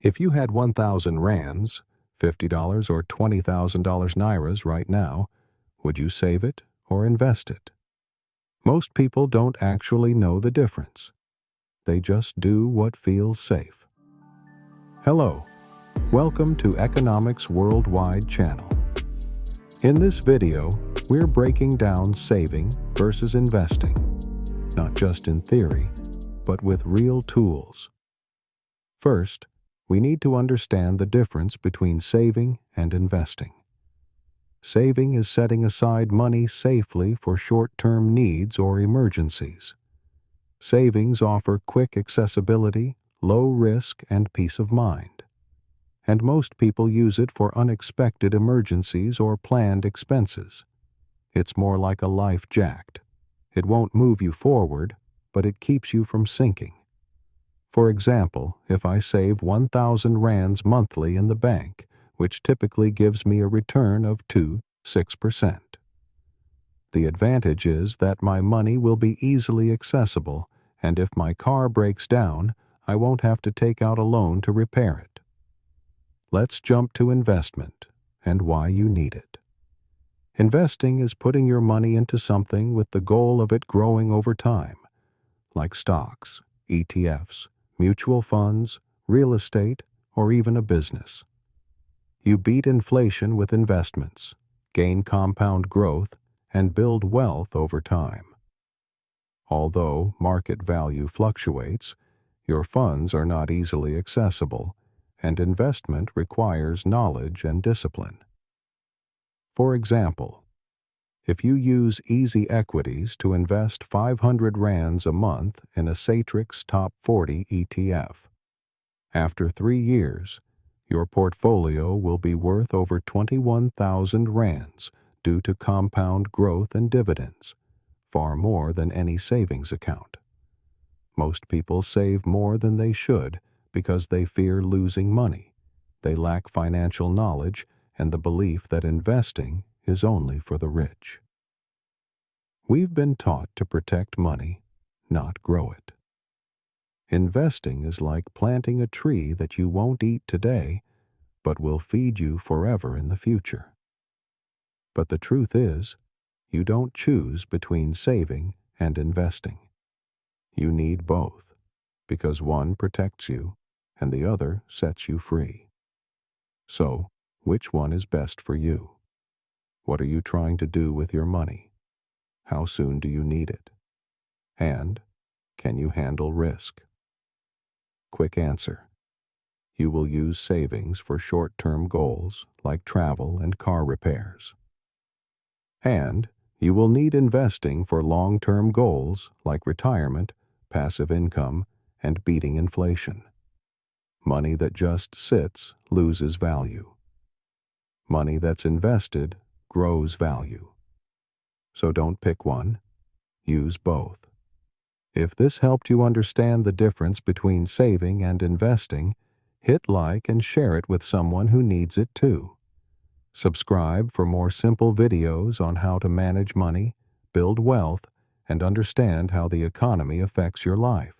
If you had 1,000 rands, $50 or $20,000 Nairas right now, would you save it or invest it? Most people don't actually know the difference. They just do what feels safe. Hello, welcome to Economics Worldwide channel. In this video, we're breaking down saving versus investing, not just in theory, but with real tools. First, we need to understand the difference between saving and investing. Saving is setting aside money safely for short-term needs or emergencies. Savings offer quick accessibility, low risk, and peace of mind. And most people use it for unexpected emergencies or planned expenses. It's more like a life jacket. It won't move you forward, but it keeps you from sinking. For example, if I save 1,000 rands monthly in the bank, which typically gives me a return of 2–6%. The advantage is that my money will be easily accessible, and if my car breaks down, I won't have to take out a loan to repair it. Let's jump to investment and why you need it. Investing is putting your money into something with the goal of it growing over time, like stocks, ETFs, mutual funds, real estate, or even a business. You beat inflation with investments, gain compound growth, and build wealth over time. Although market value fluctuates, your funds are not easily accessible, and investment requires knowledge and discipline. For example, if you use Easy Equities to invest 500 rands a month in a Satrix Top 40 ETF, after 3 years, your portfolio will be worth over 21,000 rands due to compound growth and dividends, far more than any savings account. Most people save more than they should because they fear losing money. They lack financial knowledge and the belief that investing is only for the rich. We've been taught to protect money, not grow it. Investing is like planting a tree that you won't eat today, but will feed you forever in the future. But the truth is, you don't choose between saving and investing. You need both, because one protects you and the other sets you free. So, which one is best for you? What are you trying to do with your money? How soon do you need it? And, can you handle risk? Quick answer. You will use savings for short-term goals like travel and car repairs. And you will need investing for long-term goals like retirement, passive income, and beating inflation. Money that just sits loses value. Money that's invested grows value. So don't pick one, use both. If this helped you understand the difference between saving and investing, hit like and share it with someone who needs it too. Subscribe for more simple videos on how to manage money, build wealth, and understand how the economy affects your life.